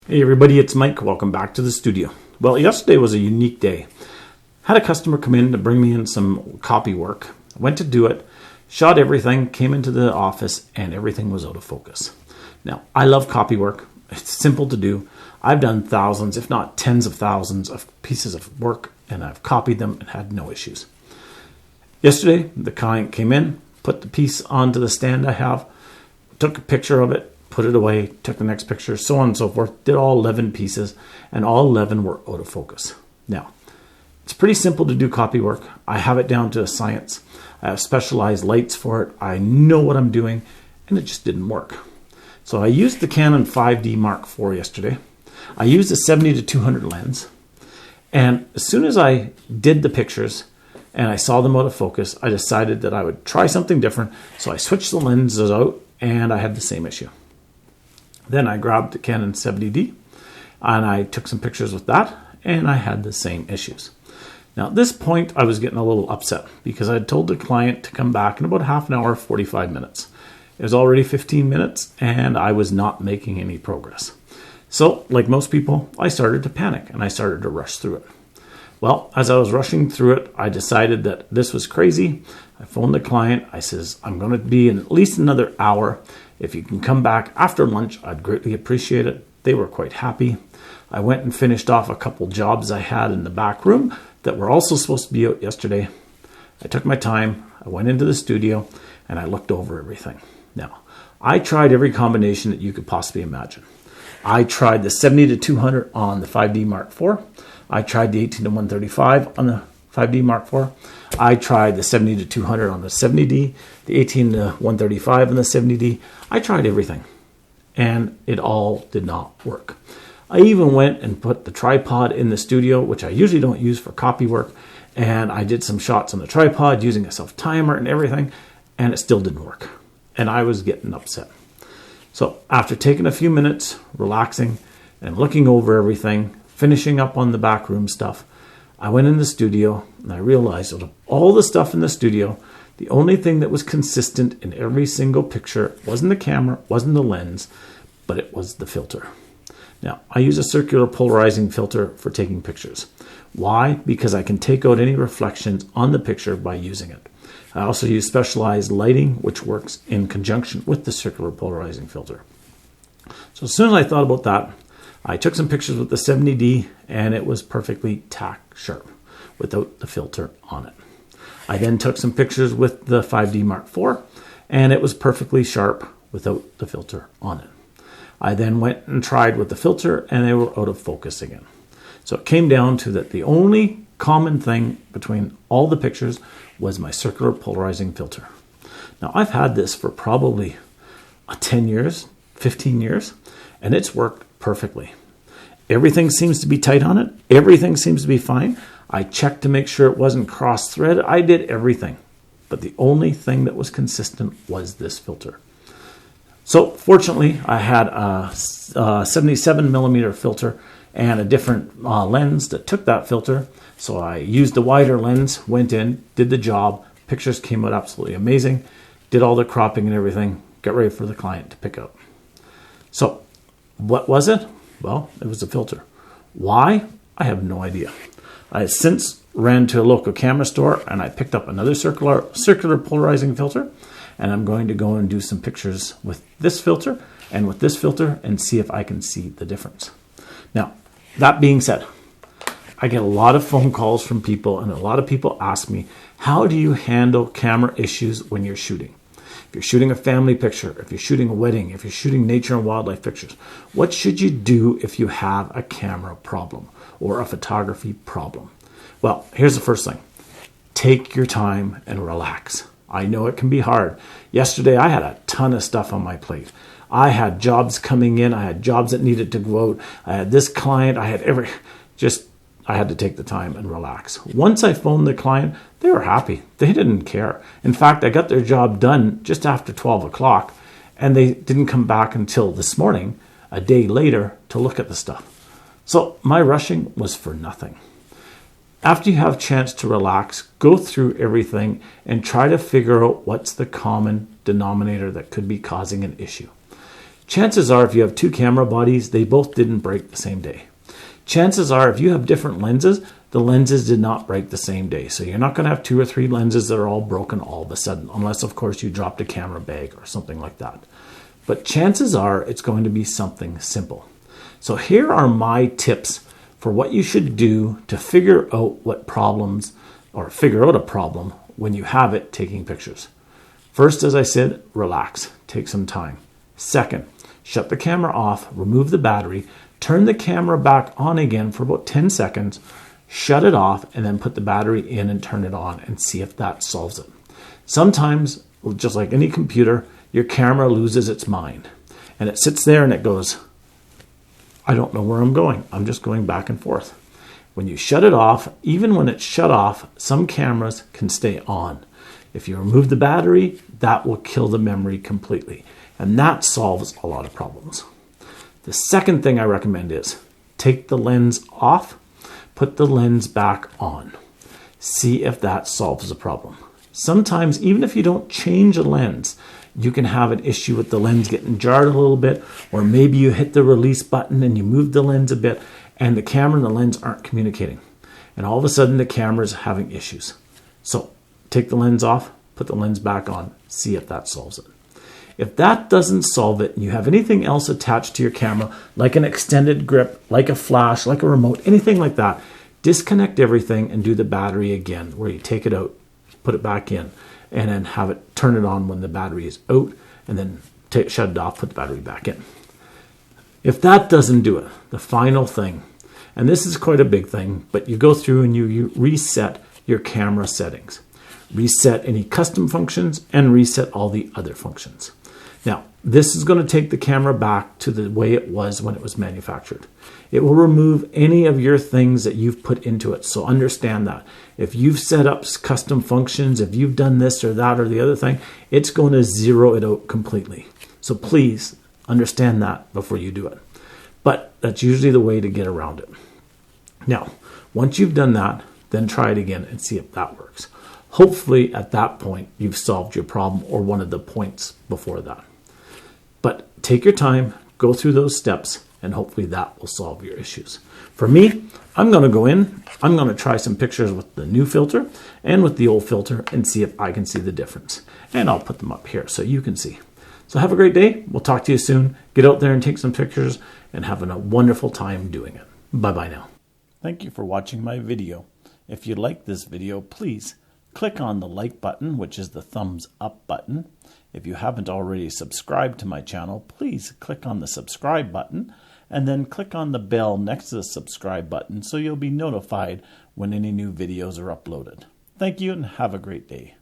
Hey everybody, it's Mike. Welcome back to the studio. Well, yesterday was a unique day. Had a customer come in to bring me in some copy work. I went to do it, shot everything, came into the office, and everything was out of focus. Now, I love copy work. It's simple to do. I've done thousands, if not tens of thousands of pieces of work, and I've copied them and had no issues. Yesterday, the client came in, put the piece onto the stand I have, took a picture of it, put it away, took the next picture, so on and so forth, did all 11 pieces, and all 11 were out of focus. Now, it's pretty simple to do copy work. I have it down to a science. I have specialized lights for it. I know what I'm doing, and it just didn't work. So I used the Canon 5D Mark IV yesterday. I used a 70-200 lens, and as soon as I did the pictures and I saw them out of focus, I decided that I would try something different, so I switched the lenses out, and I had the same issue. Then I grabbed the Canon 70D and I took some pictures with that, and I had the same issues. Now at this point I was getting a little upset because I had told the client to come back in about half an hour, 45 minutes. It was already 15 minutes and I was not making any progress. So like most people, I started to panic and I started to rush through it. Well, as I was rushing through it, I decided that this was crazy. I phoned the client. I says, I'm going to be in at least another hour. If you can come back after lunch, I'd greatly appreciate it. They were quite happy. I went and finished off a couple jobs I had in the back room that were also supposed to be out yesterday. I took my time. I went into the studio and I looked over everything. Now, I tried every combination that you could possibly imagine. I tried the 70-200 on the 5D Mark IV. I tried the 18-135 on the 5D Mark IV. I tried the 70-200 on the 70D, the 18-135 on the 70D. I tried everything, and it all did not work. I even went and put the tripod in the studio, which I usually don't use for copy work, and I did some shots on the tripod using a self-timer and everything, and it still didn't work, and I was getting upset. So after taking a few minutes, relaxing, and looking over everything, finishing up on the backroom stuff, I went in the studio and I realized out of all the stuff in the studio, the only thing that was consistent in every single picture wasn't the camera, wasn't the lens, but it was the filter. Now, I use a circular polarizing filter for taking pictures. Why? Because I can take out any reflections on the picture by using it. I also use specialized lighting, which works in conjunction with the circular polarizing filter. So as soon as I thought about that, I took some pictures with the 70D and it was perfectly tack sharp without the filter on it. I then took some pictures with the 5D Mark IV and it was perfectly sharp without the filter on it. I then went and tried with the filter and they were out of focus again. So it came down to that the only common thing between all the pictures was my circular polarizing filter. Now I've had this for probably 10 years, 15 years, and it's worked perfectly. Everything seems to be tight on it. Everything seems to be fine. I checked to make sure it wasn't cross-threaded. I did everything. But the only thing that was consistent was this filter. So fortunately, I had a 77mm filter and a different lens that took that filter. So I used the wider lens, went in, did the job. Pictures came out absolutely amazing. Did all the cropping and everything. Got ready for the client to pick up. So what was it? Well, it was a filter. Why? I have no idea. I since ran to a local camera store and I picked up another circular polarizing filter, and I'm going to go and do some pictures with this filter and with this filter and see if I can see the difference. Now, that being said, I get a lot of phone calls from people and a lot of people ask me, how do you handle camera issues when you're shooting? If you're shooting a family picture, if you're shooting a wedding, if you're shooting nature and wildlife pictures, what should you do if you have a camera problem or a photography problem? Well, here's the first thing. Take your time and relax. I know it can be hard. Yesterday, I had a ton of stuff on my plate. I had jobs coming in. I had jobs that needed to go out. I had this client. I had to take the time and relax. Once I phoned the client, they were happy. They didn't care. In fact, I got their job done just after 12 o'clock, and they didn't come back until this morning, a day later, to look at the stuff. So my rushing was for nothing. After you have a chance to relax, go through everything and try to figure out what's the common denominator that could be causing an issue. Chances are if you have two camera bodies, they both didn't break the same day. Chances are if you have different lenses, the lenses did not break the same day. So you're not going to have 2 or 3 lenses that are all broken all of a sudden, unless of course you dropped a camera bag or something like that. But chances are it's going to be something simple. So here are my tips for what you should do to figure out what problems, or figure out a problem when you have it taking pictures. First, as I said, relax, take some time. Second, shut the camera off, remove the battery, turn the camera back on again for about 10 seconds, shut it off, and then put the battery in and turn it on and see if that solves it. Sometimes, just like any computer, your camera loses its mind and it sits there and it goes, I don't know where I'm going. I'm just going back and forth. When you shut it off, even when it's shut off, some cameras can stay on. If you remove the battery, that will kill the memory completely. And that solves a lot of problems. The second thing I recommend is take the lens off, put the lens back on. See if that solves the problem. Sometimes, even if you don't change a lens, you can have an issue with the lens getting jarred a little bit, or maybe you hit the release button and you move the lens a bit, and the camera and the lens aren't communicating. And all of a sudden, the camera's having issues. So take the lens off, put the lens back on, see if that solves it. If that doesn't solve it and you have anything else attached to your camera, like an extended grip, like a flash, like a remote, anything like that, disconnect everything and do the battery again, where you take it out, put it back in, and then have it turn it on when the battery is out, and then shut it off, put the battery back in. If that doesn't do it, the final thing, and this is quite a big thing, but you go through and you reset your camera settings. Reset any custom functions and reset all the other functions. Now, this is going to take the camera back to the way it was when it was manufactured. It will remove any of your things that you've put into it. So understand that. If you've set up custom functions, if you've done this or that or the other thing, it's going to zero it out completely. So please understand that before you do it. But that's usually the way to get around it. Now, once you've done that, then try it again and see if that works. Hopefully at that point, you've solved your problem or one of the points before that. But take your time, go through those steps, and hopefully that will solve your issues. For me, I'm going to go in, I'm going to try some pictures with the new filter and with the old filter and see if I can see the difference. And I'll put them up here so you can see. So have a great day. We'll talk to you soon. Get out there and take some pictures and have a wonderful time doing it. Bye-bye now. Thank you for watching my video. If you like this video, please click on the like button, which is the thumbs up button. If you haven't already subscribed to my channel, please click on the subscribe button and then click on the bell next to the subscribe button so you'll be notified when any new videos are uploaded. Thank you and have a great day.